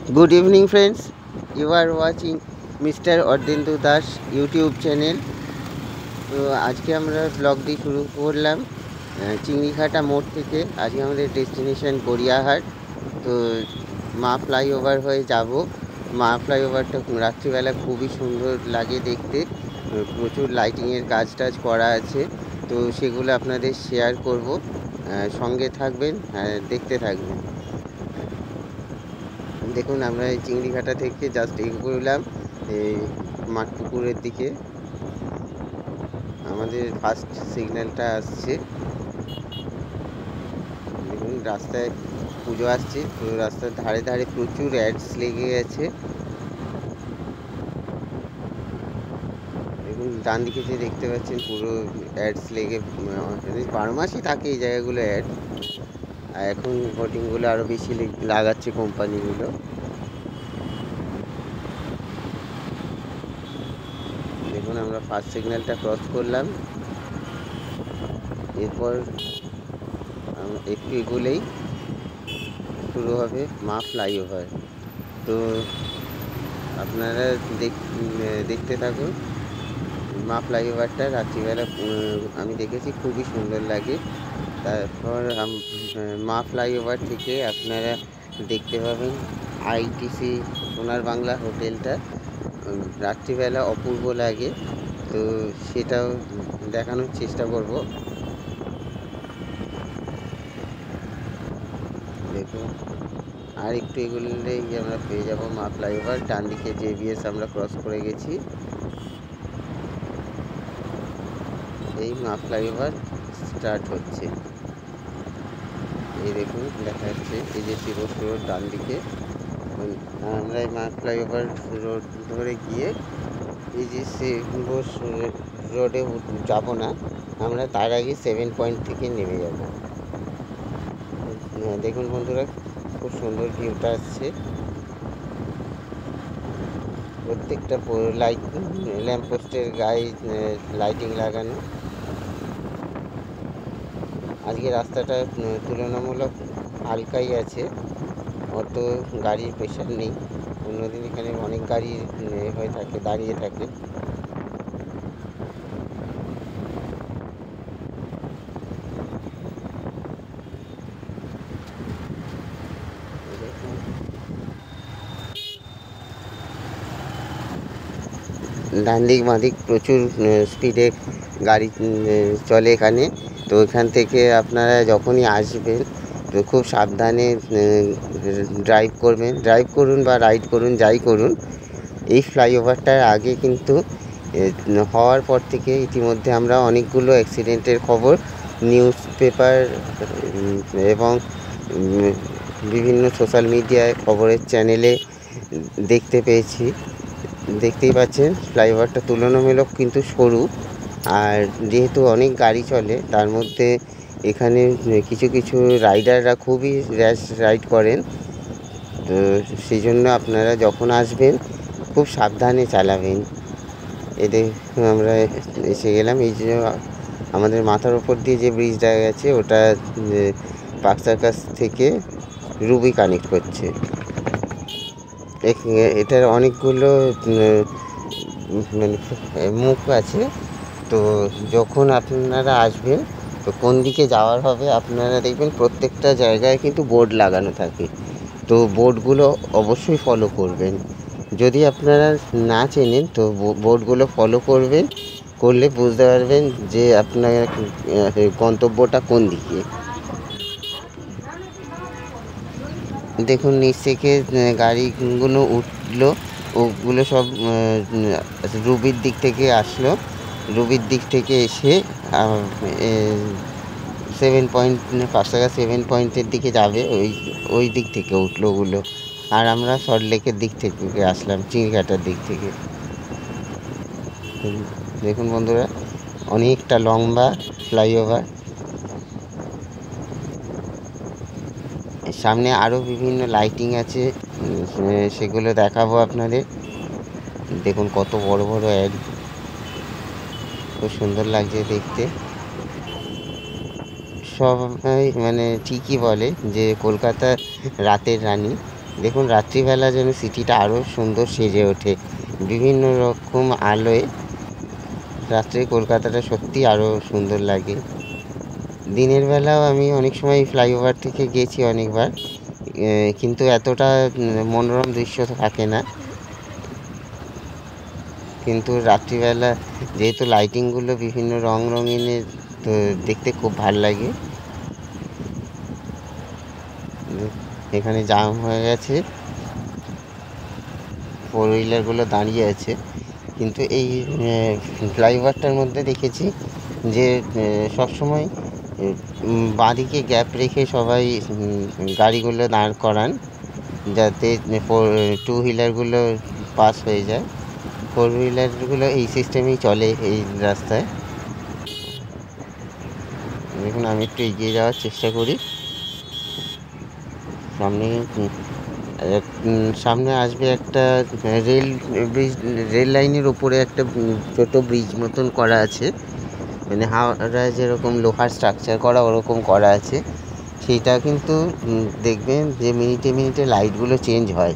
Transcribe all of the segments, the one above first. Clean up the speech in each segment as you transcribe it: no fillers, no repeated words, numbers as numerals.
Good evening friends, you are watching Mr. Ordendu Das YouTube channel। তো আজকে আমরা ব্লগটি শুরু করলাম চিংড়িঘাটা মোড় থেকে। আজকে আমাদের ডেস্টিনেশন গড়িয়াহাট। তো মা ফ্লাইওভার হয়ে যাব। মা ফ্লাইওভারটা রাত্রিবেলা খুবই সুন্দর লাগে দেখতে, প্রচুর লাইটিংয়ের কাজ টাজ করা আছে। তো সেগুলো আপনাদের শেয়ার করব, সঙ্গে থাকবেন, দেখতে থাকবেন। দেখুন আমরা এই চিংড়িঘাটা থেকে জাস্ট এগোলাম এই মাঠপুকুরের দিকে। আমাদের ফার্স্ট সিগন্যালটা আসছে। দেখুন রাস্তায় পুজো আসছে, তো রাস্তার ধারে ধারে প্রচুর অ্যাডস লেগে গেছে। দেখুন ডান দিকে যে দেখতে পাচ্ছেন পুরো অ্যাডস লেগে, 12 মাসই থাকে এই জায়গাগুলো অ্যাড। আর এখন হোর্ডিংগুলো আরও বেশি লাগাচ্ছে কোম্পানিগুলো। দেখুন আমরা ফার্স্ট সিগন্যালটা ক্রস করলাম, এরপর একটু এগোলেই শুরু হবে মা ফ্লাইওভার। তো আপনারা দেখতে থাকুন। মা ফ্লাইওভারটা রাত্রিবেলা আমি দেখেছি, খুবই সুন্দর লাগে। তারপর মা ফ্লাইওভার থেকে আপনারা দেখতে পাবেন আইটিসি সোনার বাংলা হোটেলটা, রাত্রিবেলা অপূর্ব লাগে। তো সেটাও দেখানোর চেষ্টা করব। দেখুন আর একটু এগুলোই আমরা পেয়ে যাব মা ফ্লাইওভার। ডান দিকে জেবিএস আমরা ক্রস করে গেছি। এই মা ফ্লাইওভার স্টার্ট হচ্ছে, এই দেখুন দেখা যাচ্ছে এই যে শিবস রোড ডান দিকে। আমরা এই মা ফ্লাইওভার রোড ধরে গিয়ে এই যে শিবস রোডে যাব না, আমরা তার আগে 7 পয়েন্ট থেকে নেমে যাব। দেখুন বন্ধুরা খুব সুন্দর ভিউটা আসছে। প্রত্যেকটা লাইট ল্যাম্পপোস্টের গায়ে লাইটিং লাগানো। আজকে রাস্তাটা তুলনামূলক হালকাই আছে, অত গাড়ির প্রেশার নেই। অন্যদিন এখানে অনেক গাড়ি হয়ে থাকে, দাঁড়িয়ে থাকে। ডান দিক বাঁ দিক প্রচুর স্পিডে গাড়ি চলে এখানে। তো এখান থেকে আপনারা যখনই আসবেন তো খুব সাবধানে ড্রাইভ করুন বা রাইড করুন, যাই করুন। এই ফ্লাইওভারটার আগে কিন্তু হওয়ার পর থেকে ইতিমধ্যে আমরা অনেকগুলো অ্যাক্সিডেন্টের খবর নিউজ পেপার এবং বিভিন্ন সোশ্যাল মিডিয়ায় খবরের চ্যানেলে দেখতে পেয়েছি। দেখতেই পাচ্ছেন ফ্লাইওভারটা তুলনামূলক কিন্তু সরু, আর যেহেতু অনেক গাড়ি চলে তার মধ্যে এখানে কিছু কিছু রাইডাররা খুবই র্যাশ রাইড করেন। তো সেই জন্য আপনারা যখন আসবেন খুব সাবধানে চালাবেন। এদের আমরা এসে গেলাম। এই যে আমাদের মাথার ওপর দিয়ে যে ব্রিজটা গেছে ওটা পার্ক সার্কাস থেকে রুবি কানেক্ট করছে। এটার অনেকগুলো মানে মুখ আছে। তো যখন আপনারা আসবেন তো কোন দিকে যাওয়ার হবে আপনারা দেখবেন প্রত্যেকটা জায়গায় কিন্তু বোর্ড লাগানো থাকে। তো বোর্ডগুলো অবশ্যই ফলো করবেন। যদি আপনারা না চেনেন তো বোর্ডগুলো ফলো করলে বুঝতে পারবেন যে আপনার গন্তব্যটা কোন দিকে। দেখুন নিচ থেকে গাড়িগুলো উঠলো, ওগুলো সব রুবির দিক থেকে আসলো। রুবির দিক থেকে এসে 7 পয়েন্ট 5 টাকা 7 পয়েন্টের দিকে যাবে, ওই দিক থেকে উঠলো ওগুলো। আর আমরা সল্টলেকের দিক থেকে আসলাম, চিংড়িঘাটার দিক থেকে। দেখুন বন্ধুরা অনেকটা লম্বা ফ্লাইওভার। সামনে আরও বিভিন্ন লাইটিং আছে, সেগুলো দেখাবো আপনাদের। দেখুন কত বড় বড় অ্যাড, খুব সুন্দর লাগছে দেখতে। সবাই মানে ঠিকই বলে যে কলকাতা রাতের রানী, দেখুন রাত্রিবেলা যেন সিটিটা আরও সুন্দর সেজে ওঠে বিভিন্ন রকম আলোয়। রাত্রে কলকাতাটা সত্যি আরও সুন্দর লাগে। দিনের বেলাও আমি অনেক সময় ফ্লাইওভার থেকে গেছি অনেকবার, কিন্তু এতটা মনোরম দৃশ্য থাকে না। কিন্তু রাত্রিবেলা যেহেতু লাইটিংগুলো বিভিন্ন রঙিনের, তো দেখতে খুব ভাল লাগে। এখানে জাম হয়ে গেছে, 4 হুইলারগুলো দাঁড়িয়ে আছে। কিন্তু এই ফ্লাইওভারটার মধ্যে দেখেছি যে সবসময় বাঁদিকে গ্যাপ রেখে সবাই গাড়িগুলো দাঁড় করান, যাতে 2 হুইলারগুলো পাস হয়ে যায়। 4 হুইলারগুলো এই সিস্টেমেই চলে এই রাস্তায়। দেখুন আমি একটু এগিয়ে যাওয়ার চেষ্টা করি। সামনে আসবে একটা রেল লাইনের ওপরে একটা ছোট ব্রিজ মতন করা আছে, মানে হাওড়ায় যেরকম লোহার স্ট্রাকচার করা ওরকম করা আছে। সেইটা কিন্তু দেখবেন যে মিনিটে মিনিটে লাইটগুলো চেঞ্জ হয়,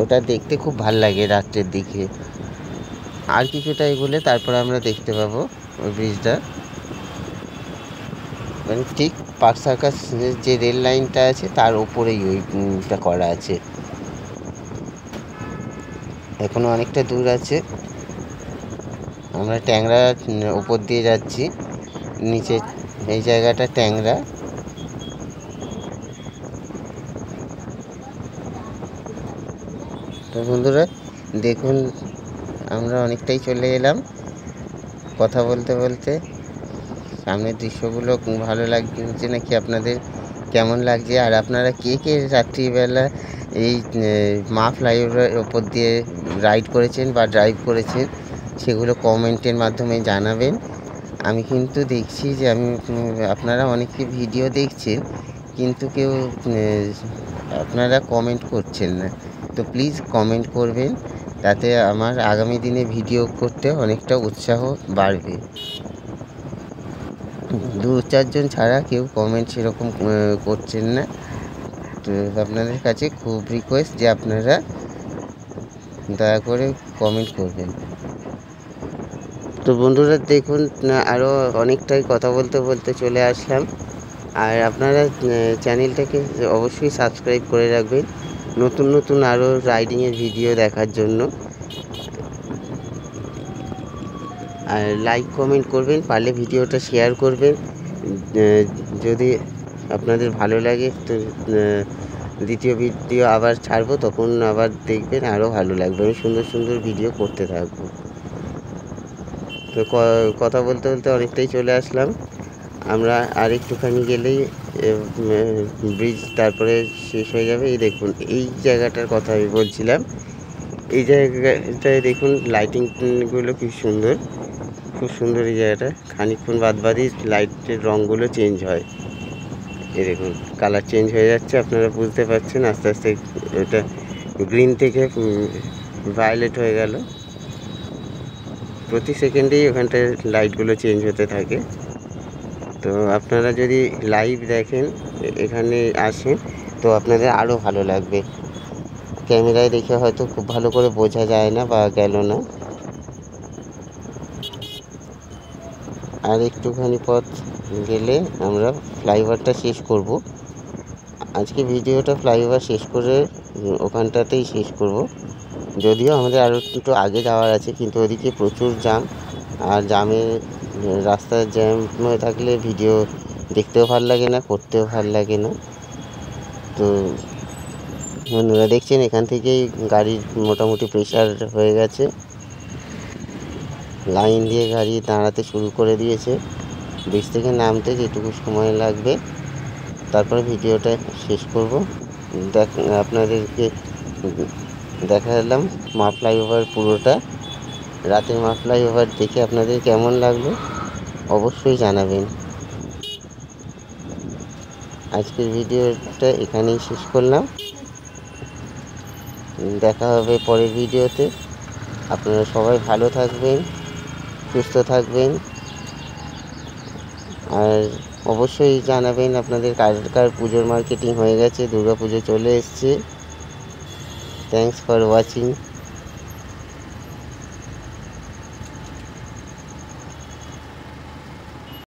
ওটা দেখতে খুব ভাল লাগে রাত্রের দিকে। আর কিছুটা এগোলে তারপরে আমরা দেখতে পাবো ওই ব্রিজটা, মানে ঠিক পার্ক সার্কাসের যে রেল লাইনটা আছে তার ওপরেই ওইটা করা আছে। এখনো অনেকটা দূর আছে। আমরা ট্যাংরা উপর দিয়ে যাচ্ছি, নিচে এই জায়গাটা ট্যাংরা। তো বন্ধুরা দেখুন আমরা অনেকটাই চলে এলাম কথা বলতে বলতে। সামনের দৃশ্যগুলো ভালো লাগছে নাকি আপনাদের, কেমন লাগছে? আর আপনারা কে কে রাত্রিবেলা এই মা ফ্লাইওভারের ওপর দিয়ে রাইড করেছেন বা ড্রাইভ করেছেন সেগুলো কমেন্টের মাধ্যমে জানাবেন। আমি কিন্তু দেখছি যে আপনারা অনেকে ভিডিও দেখছেন কিন্তু কেউ আপনারা কমেন্ট করছেন না। তো প্লিজ কমেন্ট করবেন, তাতে আমার আগামী দিনে ভিডিও করতে অনেকটা উৎসাহ বাড়বে। 2-4 জন ছাড়া কেউ কমেন্ট সেরকম করছেন না। তো আপনাদের কাছে খুব রিকোয়েস্ট যে আপনারা দয়া করে কমেন্ট করবেন। তো বন্ধুরা দেখুন আরও অনেকটাই কথা বলতে বলতে চলে আসলাম। আর আপনারা চ্যানেলটাকে অবশ্যই সাবস্ক্রাইব করে রাখবেন নতুন নতুন আরও রাইডিংয়ের ভিডিও দেখার জন্য। আর লাইক কমেন্ট করবেন, পারলে ভিডিওটা শেয়ার করবেন। যদি আপনাদের ভালো লাগে তো দ্বিতীয় ভিডিও আবার ছাড়বো, তখন আবার দেখবেন আরও ভালো লাগবে। আমি সুন্দর সুন্দর ভিডিও করতে থাকবো। তো কথা বলতে বলতে অনেকটাই চলে আসলাম। আমরা আর একটুখানি গেলেই ব্রিজ তারপরে শেষ হয়ে যাবে। এই দেখুন এই জায়গাটার কথা আমি বলছিলাম, এই জায়গাটায় দেখুন লাইটিংগুলো কি সুন্দর, খুব সুন্দর এই জায়গাটা। খানিকক্ষণ বাদই লাইটের রঙগুলো চেঞ্জ হয়। এই দেখুন কালার চেঞ্জ হয়ে যাচ্ছে, আপনারা বুঝতে পারছেন। আস্তে আস্তে এটা গ্রিন থেকে ভায়োলেট হয়ে গেল। প্রতি সেকেন্ডেই ওখানটায় লাইটগুলো চেঞ্জ হতে থাকে। তো আপনারা যদি লাইভ দেখেন, এখানে আসেন, তো আপনাদের আরও ভালো লাগবে। ক্যামেরায় দেখে হয়তো খুব ভালো করে বোঝা যায় না বা গেল না। আর একটুখানি পথ গেলে আমরা ফ্লাইওভারটা শেষ করব। আজকে ভিডিওটা ফ্লাইওভার শেষ করে ওখানটাতেই শেষ করব। যদিও আমাদের আরও একটু আগে যাওয়ার আছে, কিন্তু ওদিকে প্রচুর জ্যাম। আর রাস্তার জ্যাম হয়ে থাকলে ভিডিও দেখতেও ভালো লাগে না, করতেও ভালো লাগে না। তো বন্ধুরা দেখছেন এখান থেকেই গাড়ির মোটামুটি প্রেশার হয়ে গেছে, লাইন দিয়ে গাড়ি দাঁড়াতে শুরু করে দিয়েছে। ব্রিজ থেকে নামতে যেটুকু সময় লাগবে, তারপরে ভিডিওটা শেষ করব। আপনাদেরকে দেখালাম মা ফ্লাইওভার পুরোটা। রাতের মা ফ্লাইওভার দেখে আপনাদের কেমন লাগলো অবশ্যই জানাবেন। আজকের ভিডিওটা এখানেই শেষ করলাম। দেখা হবে পরের ভিডিওতে। আপনারা সবাই ভালো থাকবেন, সুস্থ থাকবেন। আর অবশ্যই জানাবেন আপনাদের কার কার পুজোর মার্কেটিং হয়ে গেছে। দুর্গাপুজো চলে এসছে। Thanks for watching.